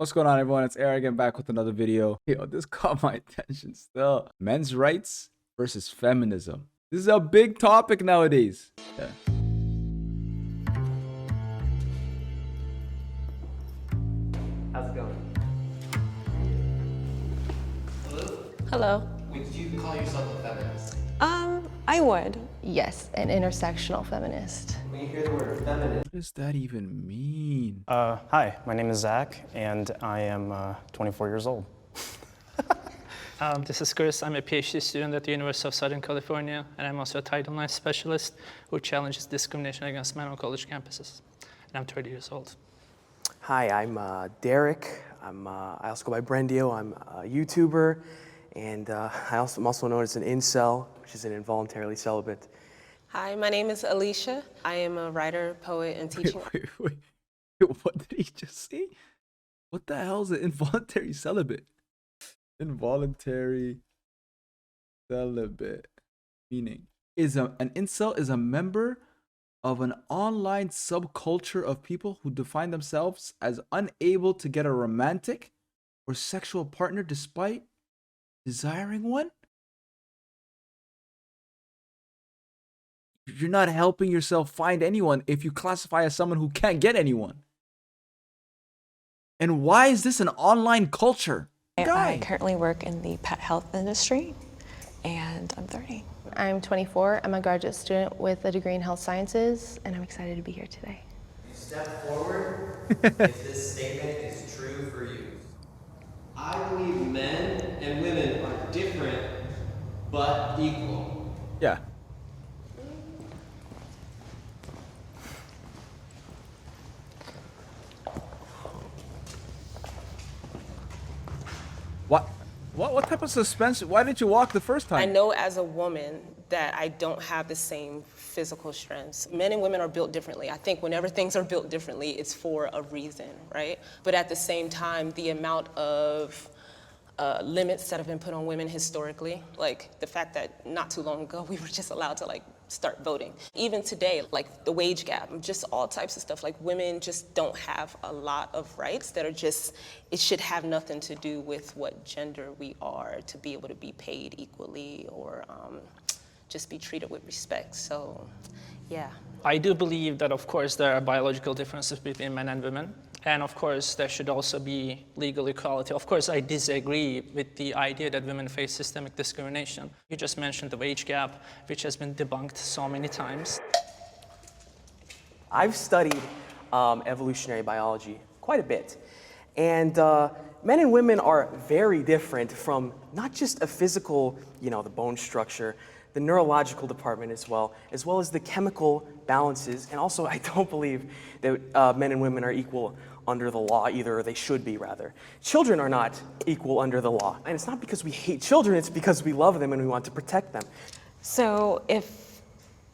What's going on, everyone? It's Eric again, back with another video. Yo, this caught my attention still. Men's rights versus feminism. This is a big topic nowadays. Yeah. How's it going? Hello? Hello. Would you call yourself a feminist? I would. Yes, an intersectional feminist. When you hear the word feminist, What does that even mean? Hi, my name is Zach, and I am 24 years old. This is Chris. I'm a PhD student at the University of Southern California, and I'm also a Title IX specialist who challenges discrimination against men on college campuses. And I'm 30 years old. Hi, I'm Derek. I also go by Brendio. I'm a YouTuber, and I'm also known as an incel, which is an involuntarily celibate. Hi, my name is Alicia. I am a writer, poet, and teaching. Wait. What did he just say? What the hell is an involuntary celibate? Involuntary celibate. Meaning, an incel is a member of an online subculture of people who define themselves as unable to get a romantic or sexual partner despite desiring one. You're not helping yourself find anyone if you classify as someone who can't get anyone. And why is this an online culture? I currently work in the pet health industry, and I'm 30. I'm 24. I'm a graduate student with a degree in health sciences, and I'm excited to be here today. you step forward if this statement is true for you. I believe men and women are different but equal. Yeah. What type of suspense? Why didn't you walk the first time? I know as a woman that I don't have the same physical strengths. Men and women are built differently. I think whenever things are built differently, it's for a reason, right? But at the same time, the amount of limits that have been put on women historically, like the fact that not too long ago we were just allowed to start voting. Even today, like the wage gap, just all types of stuff. Like women just don't have a lot of rights that are just, it should have nothing to do with what gender we are to be able to be paid equally or just be treated with respect. So, yeah. I do believe that, of course, there are biological differences between men and women. And of course, there should also be legal equality. Of course, I disagree with the idea that women face systemic discrimination. You just mentioned the wage gap, which has been debunked so many times. I've studied evolutionary biology quite a bit, and men and women are very different from not just a physical, the bone structure, the neurological department as well as the chemical balances. And also, I don't believe that men and women are equal under the law either, or they should be rather. Children are not equal under the law. And it's not because we hate children, it's because we love them and we want to protect them. So if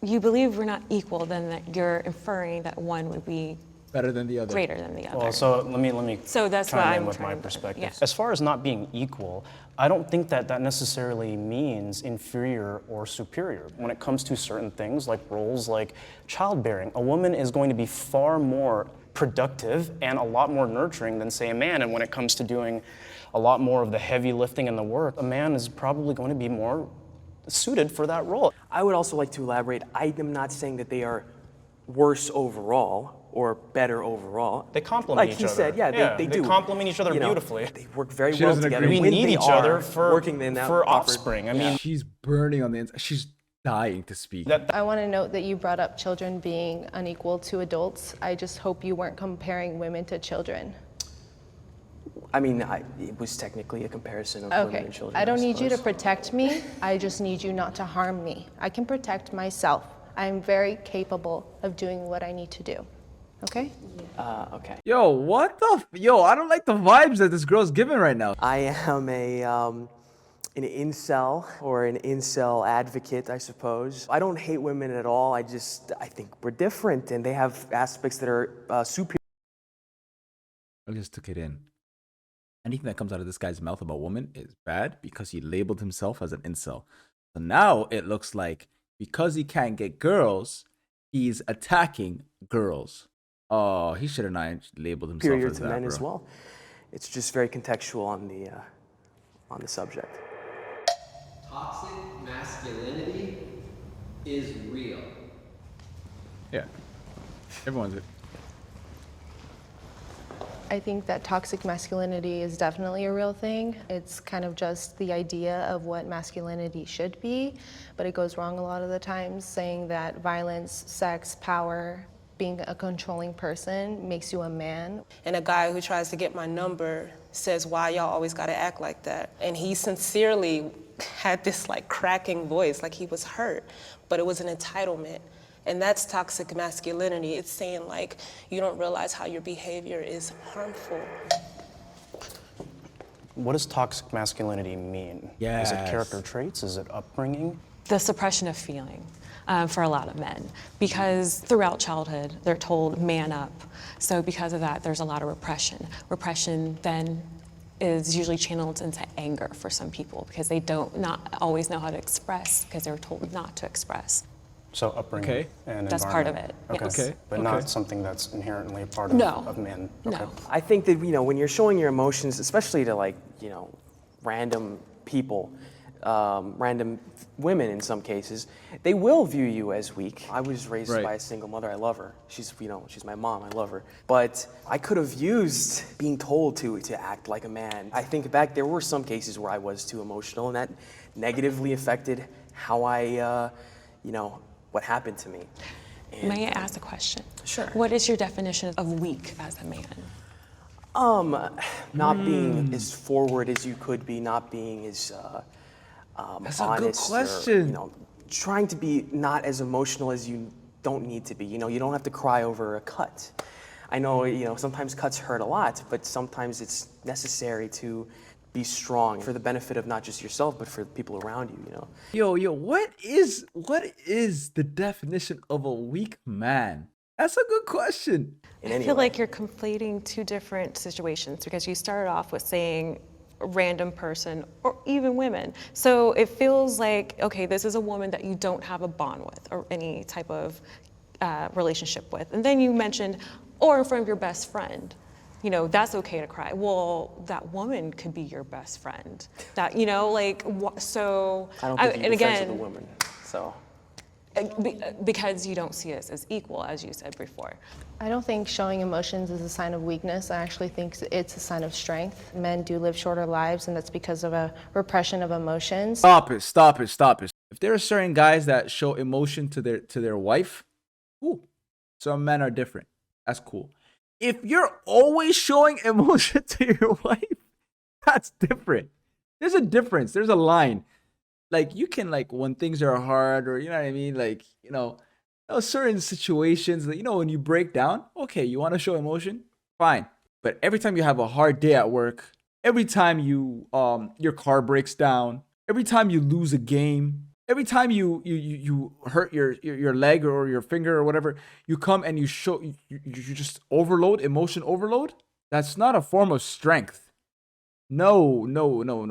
you believe we're not equal, then that you're inferring that one would be Better than the other. greater than the other. Well, so let me So that's what chime in I'm with my trying to- perspective. yeah. As far as not being equal, I don't think that necessarily means inferior or superior. When it comes to certain things like roles like childbearing, a woman is going to be far more productive and a lot more nurturing than, say, a man. And when it comes to doing a lot more of the heavy lifting and the work, a man is probably going to be more suited for that role. I would also like to elaborate. I am not saying that they are worse overall or better overall. They complement like each other. Like he said, yeah, they do. They complement each other beautifully. They work very She well doesn't together. agree. We when need they each other are for working in that proper- offspring. I mean, She's burning on the inside. She's dying to speak. I want to note that you brought up children being unequal to adults. I just hope you weren't comparing women to children. I mean, it was technically a comparison of women Okay, and children. I don't need you to suppose. protect me. I just need you not to harm me. I can protect myself. I'm very capable of doing what I need to do. Okay? Okay. Yo, what the? Yo, I don't like the vibes that this girl's giving right now. I am an incel or an incel advocate, I suppose. I don't hate women at all. I think we're different and they have aspects that are superior. I just took it in. Anything that comes out of this guy's mouth about women is bad because he labeled himself as an incel. So now it looks like because he can't get girls, he's attacking girls. Oh, he should have not labeled himself Superior as to that, men bro. as well. it's just very contextual on the subject. Toxic masculinity is real. Yeah. Everyone's it. I think that toxic masculinity is definitely a real thing. It's kind of just the idea of what masculinity should be, but it goes wrong a lot of the times, saying that violence, sex, power, being a controlling person makes you a man. And a guy who tries to get my number says, why y'all always gotta act like that? And he sincerely had this like cracking voice, like he was hurt, but it was an entitlement. And that's toxic masculinity. It's saying like, you don't realize how your behavior is harmful. What does toxic masculinity mean? Is Yes. it character traits? Is it upbringing? The suppression of feeling for a lot of men, because throughout childhood they're told man up. So because of that, there's a lot of repression. Repression then is usually channeled into anger for some people because they not always know how to express because they were told not to express. So upbringing Okay. and That's part of environment. it, yes. Okay. But Okay. not something that's inherently a part of, No. of men. No. I think that, when you're showing your emotions, especially to random people, random women in some cases, they will view you as weak. I was raised Right. by a single mother. I love her. She's my mom. I love her. But I could have used being told to act like a man. I think back, there were some cases where I was too emotional, and that negatively affected how I, what happened to me. And, May I ask a question? Sure. What is your definition of weak as a man? not being as forward as you could be, not being as That's a good honest, question. or, trying to be not as emotional as you don't need to be. You don't have to cry over a cut. I know, sometimes cuts hurt a lot, but sometimes it's necessary to be strong for the benefit of not just yourself, but for the people around you. Yo, what is the definition of a weak man? That's a good question. In I any feel way. like you're conflating two different situations because you started off with saying a random person or even women. So it feels like, okay, this is a woman that you don't have a bond with or any type of relationship with. And then you mentioned, or in front of your best friend. That's okay to cry. Well, that woman could be your best friend. That, so. I don't think you and be friends again, with a woman, so. because you don't see us as equal, as you said before. I don't think showing emotions is a sign of weakness. I actually think it's a sign of strength. Men do live shorter lives, and that's because of a repression of emotions. Stop it. If there are certain guys that show emotion to their wife, cool. Some men are different. That's cool. If you're always showing emotion to your wife, that's different. There's a difference. There's a line. Like, you can, when things are hard, or, you know what I mean? Certain situations that, when you break down, okay, you want to show emotion? Fine. But every time you have a hard day at work, every time your car breaks down, every time you lose a game, every time you hurt your leg or your finger or whatever, you come and you just emotion overload. That's not a form of strength. No.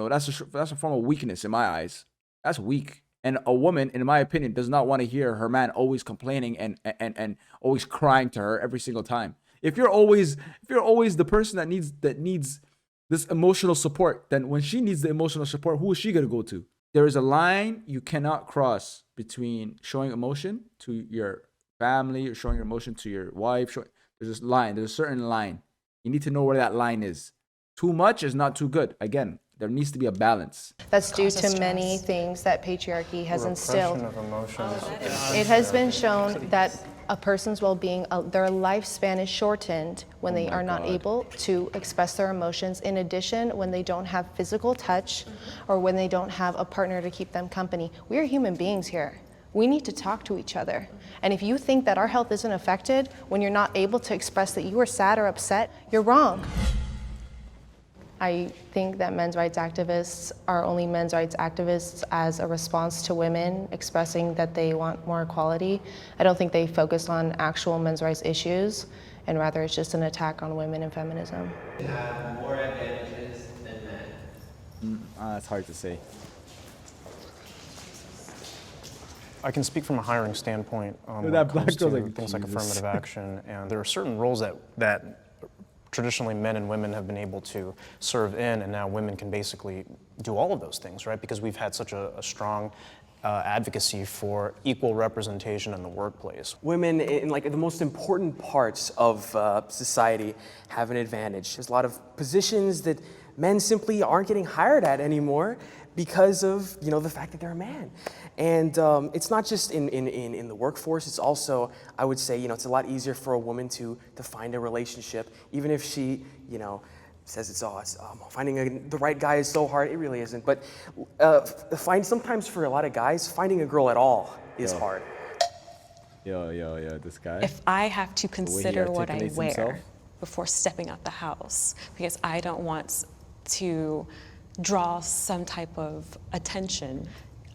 That's a form of weakness in my eyes. That's weak. And a woman, in my opinion, does not want to hear her man always complaining and always crying to her every single time. If you're always the person that needs this emotional support, then when she needs the emotional support, who is she gonna go to? There is a line you cannot cross between showing emotion to your family or showing your emotion to your wife. There's this line. There's a certain line. You need to know where that line is. Too much is not too good. Again, there needs to be a balance. That's due Causes to many stress. things that patriarchy has instilled. Repression of emotions. It has been shown that a person's well-being, their lifespan is shortened when they are not able to express their emotions. In addition, when they don't have physical touch or when they don't have a partner to keep them company. We are human beings here. We need to talk to each other. And if you think that our health isn't affected when you're not able to express that you are sad or upset, you're wrong. I think that men's rights activists are only men's rights activists as a response to women expressing that they want more equality. I don't think they focus on actual men's rights issues, and rather it's just an attack on women and feminism. Women have more advantages than men. That's hard to say. I can speak from a hiring standpoint That when it black comes to girl's like, things like Jesus. affirmative action, and there are certain roles that traditionally men and women have been able to serve in, and now women can basically do all of those things, right? Because we've had such a strong advocacy for equal representation in the workplace. Women in like the most important parts of society have an advantage. There's a lot of positions that men simply aren't getting hired at anymore because of the fact that they're a man. And it's not just in the workforce, it's also, I would say, it's a lot easier for a woman to find a relationship, even if she, says it's finding the right guy is so hard. It really isn't. But sometimes for a lot of guys, finding a girl at all is hard. Yo, this guy. If I have to way he consider what I articulates wear himself. before stepping out the house, because I don't want to draw some type of attention,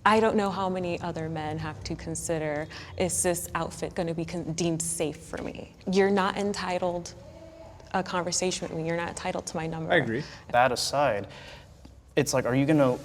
I don't know how many other men have to consider, is this outfit going to be deemed safe for me? You're not entitled a conversation with me. You're not entitled to my number. I agree. That aside, it's like, are you gonna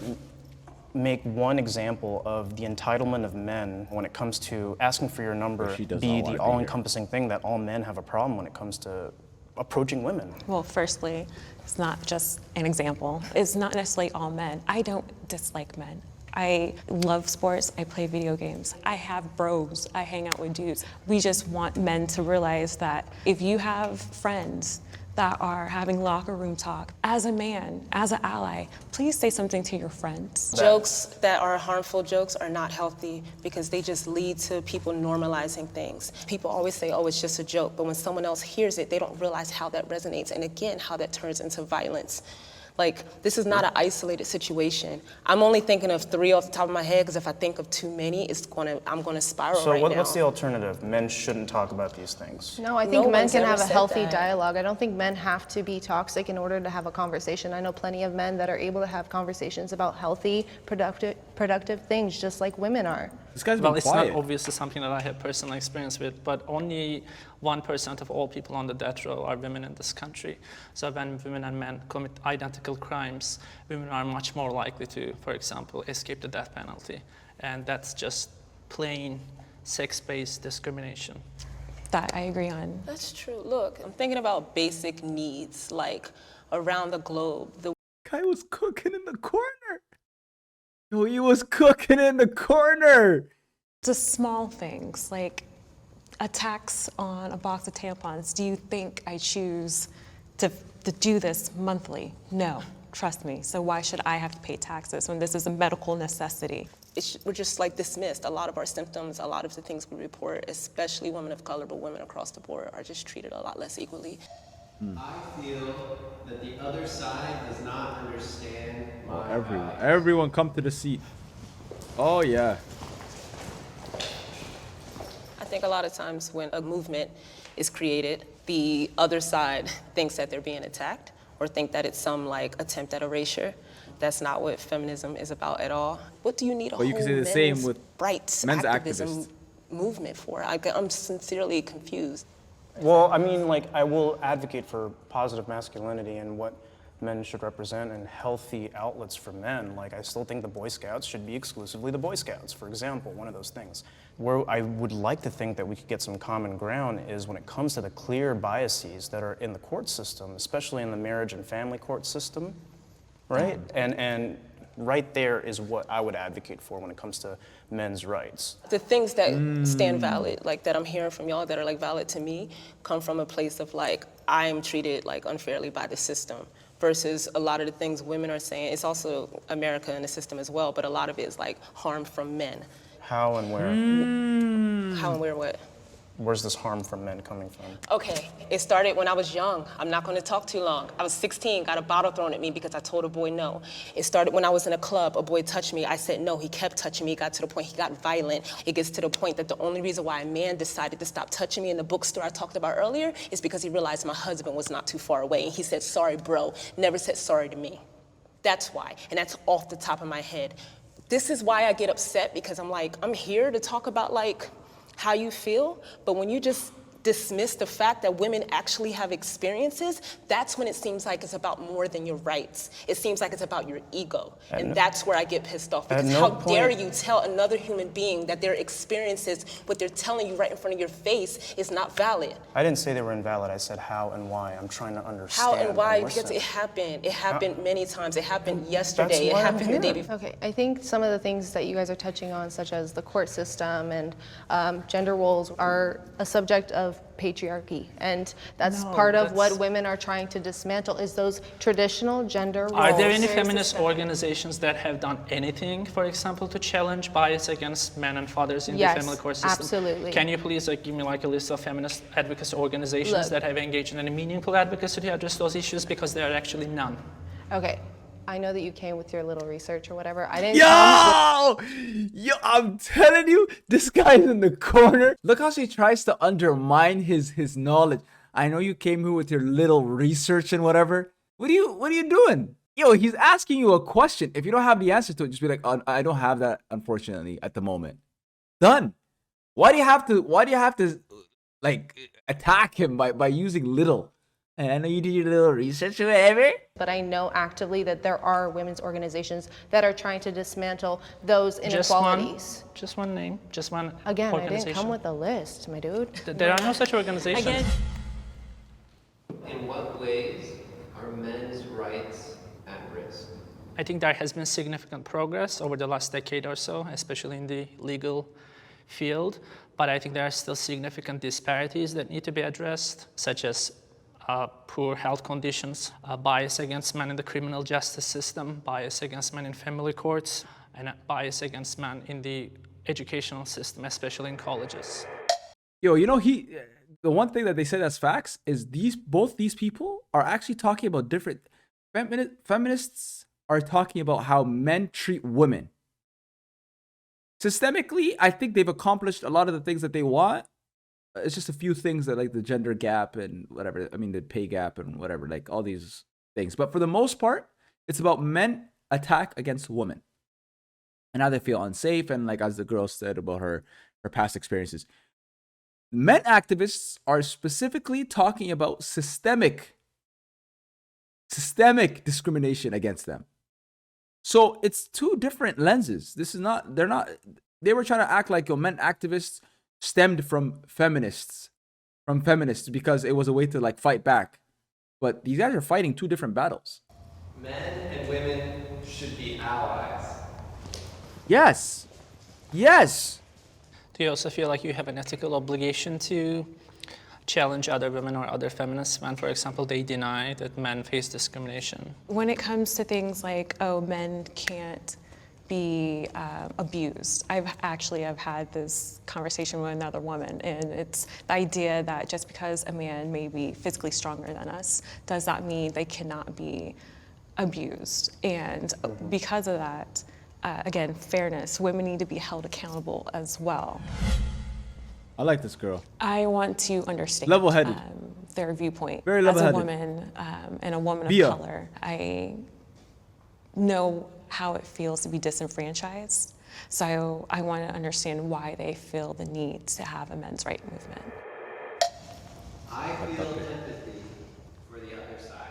make one example of the entitlement of men when it comes to asking for your number She does be not wanna the be all-encompassing thing that all men have a problem when it comes to approaching women? Well, firstly, it's not just an example. It's not necessarily all men. I don't dislike men. I love sports, I play video games. I have bros, I hang out with dudes. We just want men to realize that if you have friends that are having locker room talk, as a man, as an ally, please say something to your friends. Jokes that are harmful jokes are not healthy because they just lead to people normalizing things. People always say, oh, it's just a joke, but when someone else hears it, they don't realize how that resonates, and again, how that turns into violence. Like, this is not an isolated situation. I'm only thinking of 3 off the top of my head, because if I think of too many, I'm gonna spiral So right now. what's the alternative? Men shouldn't talk about these things. No, I No think men one's can ever have a said healthy that. dialogue. I don't think men have to be toxic in order to have a conversation. I know plenty of men that are able to have conversations about healthy, productive things, just like women are. This guy's Well, been it's quiet. not obviously something that I have personal experience with, but only 1% of all people on the death row are women in this country. So when women and men commit identical crimes, women are much more likely to, for example, escape the death penalty. And that's just plain sex-based discrimination. That I agree on. That's true. Look, I'm thinking about basic needs, like around the globe. The Guy was cooking in the corner. Yo, he was cooking in the corner. Just small things like a tax on a box of tampons. Do you think I choose to do this monthly? No, trust me. So why should I have to pay taxes when this is a medical necessity? we're just like dismissed. A lot of our symptoms, a lot of the things we report, especially women of color, but women across the board, are just treated a lot less equally. I feel that the other side does not understand my Everyone come to the seat. Oh yeah. I think a lot of times when a movement is created, the other side thinks that they're being attacked or think that it's some like attempt at erasure. That's not what feminism is about at all. What do you need a But you whole can say the same men's with rights men's activism activists. movement for? I'm sincerely confused. Well, I mean, like, I will advocate for positive masculinity and what men should represent and healthy outlets for men. Like, I still think the Boy Scouts should be exclusively the Boy Scouts, for example, one of those things. Where I would like to think that we could get some common ground is when it comes to the clear biases that are in the court system, especially in the marriage and family court system, right? And right there is what I would advocate for when it comes to men's rights. The things that stand valid, like that I'm hearing from y'all that are like valid to me, come from a place of like, I'm treated like unfairly by the system, versus a lot of the things women are saying. It's also America and the system as well, but a lot of it is like harm from men. How and where? How and where what? Where's this harm from men coming from? Okay, it started when I was young. I'm not gonna talk too long. I was 16, got a bottle thrown at me because I told a boy no. It started when I was in a club, a boy touched me, I said no, he kept touching me, it got to the point he got violent. It gets to the point that the only reason why a man decided to stop touching me in the bookstore I talked about earlier is because he realized my husband was not too far away, and he said, sorry bro, never said sorry to me. That's why, and that's off the top of my head. This is why I get upset, because I'm like, I'm here to talk about like, how you feel, but when you just dismiss the fact that women actually have experiences, that's when it seems like it's about more than your rights. It seems like it's about your ego. And that's where I get pissed off, because how dare you tell another human being that their experiences, what they're telling you right in front of your face, is not valid. I didn't say they were invalid. I said how and why. I'm trying to understand. How and why? listen. Because it happened. It happened many times. It happened yesterday. It happened the day before. Okay, I think some of the things that you guys are touching on, such as the court system and gender roles, are a subject of patriarchy, and that's part of what women are trying to dismantle, is those traditional gender roles. Are there any feminist organizations that have done anything, for example, to challenge bias against men and fathers in the family court system? Absolutely. Can you please give me a list of feminist advocacy organizations that have engaged in any meaningful advocacy to address those issues? Because there are actually none. Okay, I know that you came with your little research or whatever. I didn't come with... Yo, I'm telling you, this guy's in the corner. Look how she tries to undermine his knowledge. I know you came here with your little research and whatever. What are you doing? Yo, he's asking you a question. If you don't have the answer to it, just be like, oh, I don't have that, unfortunately, at the moment. Done. Why do you have to like attack him by using little? And I know you did your little research or whatever. But I know actively that there are women's organizations that are trying to dismantle those inequalities. Just one name, just one Again, I organization. didn't come with a list, my dude. There are no such organizations. Again, In what ways are men's rights at risk? I think there has been significant progress over the last decade or so, especially in the legal field. But I think there are still significant disparities that need to be addressed, such as poor health conditions, bias against men in the criminal justice system, bias against men in family courts, and bias against men in the educational system, especially in colleges. Yo, you know, the one thing that they said as facts is both these people are actually talking about different. Feminists are talking about how men treat women. Systemically, I think they've accomplished a lot of the things that they want. It's just a few things that, like the gender gap and whatever. I mean, the pay gap and whatever, like all these things. But for the most part, it's about men attack against women and how they feel unsafe. And like, as the girl said about her past experiences, men activists are specifically talking about systemic discrimination against them. So it's two different lenses. They were trying to act like men activists stemmed from feminists because it was a way to like fight back. But these guys are fighting two different battles. Men and women should be allies. Yes. Do you also feel like you have an ethical obligation to challenge other women or other feminists when, for example, they deny that men face discrimination? when it comes to things like, oh, men can't be abused. I've had this conversation with another woman, and it's the idea that just because a man may be physically stronger than us, does that mean they cannot be abused? And because of that, again, fairness, women need to be held accountable as well. I like this girl. I want to understand Level-headed. Their viewpoint. Very as a level-headed. woman and a woman Via. of color, I know how it feels to be disenfranchised. So I want to understand why they feel the need to have a men's right movement. I feel empathy for the other side.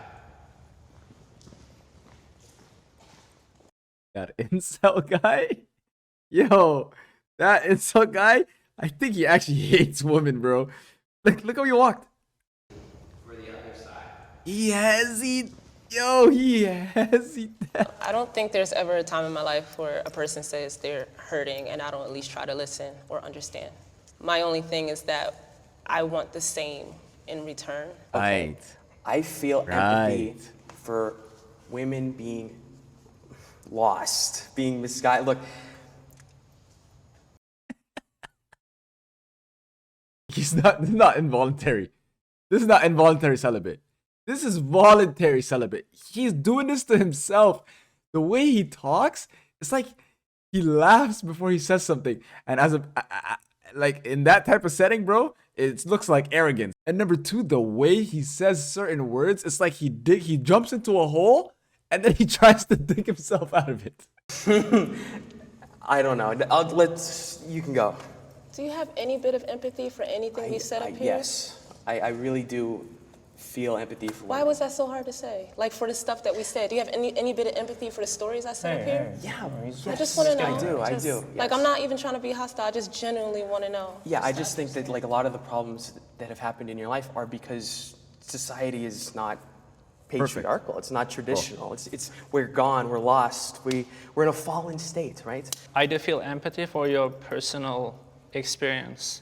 That incel guy? Yo, that incel guy, I think he actually hates women, bro. Look how he walked. For the other side. He hesitated. I don't think there's ever a time in my life where a person says they're hurting and I don't at least try to listen or understand. My only thing is that I want the same in return. Right. I feel empathy for women being lost, being misguided. Look, This is not involuntary. This is not involuntary celibate. This is voluntary celibate. He's doing this to himself. The way he talks, it's like he laughs before he says something. And as like in that type of setting, bro, it looks like arrogance. And number two, the way he says certain words, it's like he jumps into a hole and then he tries to dig himself out of it. I don't know. You can go. Do you have any bit of empathy for anything we said up here? Yes, I really do feel empathy for Why was that so hard to say? Like for the stuff that we said, do you have any bit of empathy for the stories I said up here? Yeah, I just want to know. I do. Like, Yes. I'm not even trying to be hostile. I just genuinely want to know. Yeah, I just think that like a lot of the problems that have happened in your life are because society is not patriarchal. It's not traditional. It's we're gone. We're lost. We're in a fallen state, right? I do feel empathy for your personal experience,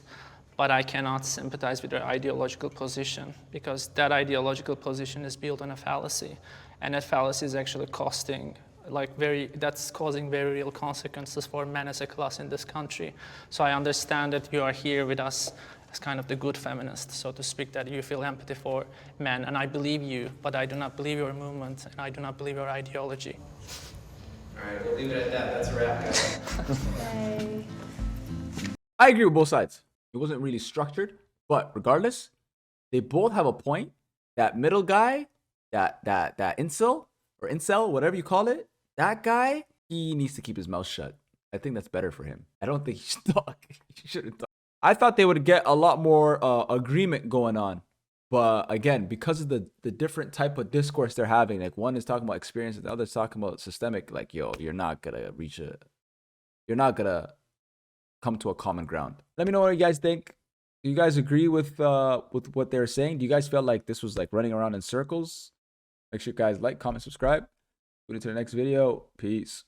but I cannot sympathize with your ideological position because that ideological position is built on a fallacy, and that fallacy is actually that's causing very real consequences for men as a class in this country. So I understand that you are here with us as kind of the good feminist, so to speak, that you feel empathy for men, and I believe you, but I do not believe your movement, and I do not believe your ideology. All right, we'll leave it at that. That's a wrap, guys. I agree with both sides. It wasn't really structured, but regardless, they both have a point. That middle guy, that incel or incel, whatever you call it, that guy, he needs to keep his mouth shut. I think that's better for him. I don't think he should talk. He shouldn't talk. I thought they would get a lot more agreement going on, but again, because of the different type of discourse they're having, like one is talking about experience, and the other is talking about systemic. Like, yo, you're not gonna come to a common ground. Let me know what you guys think. Do you guys agree with what they're saying? Do you guys feel like this was like running around in circles? Make sure you guys like, comment, subscribe. Tune into the next video. Peace.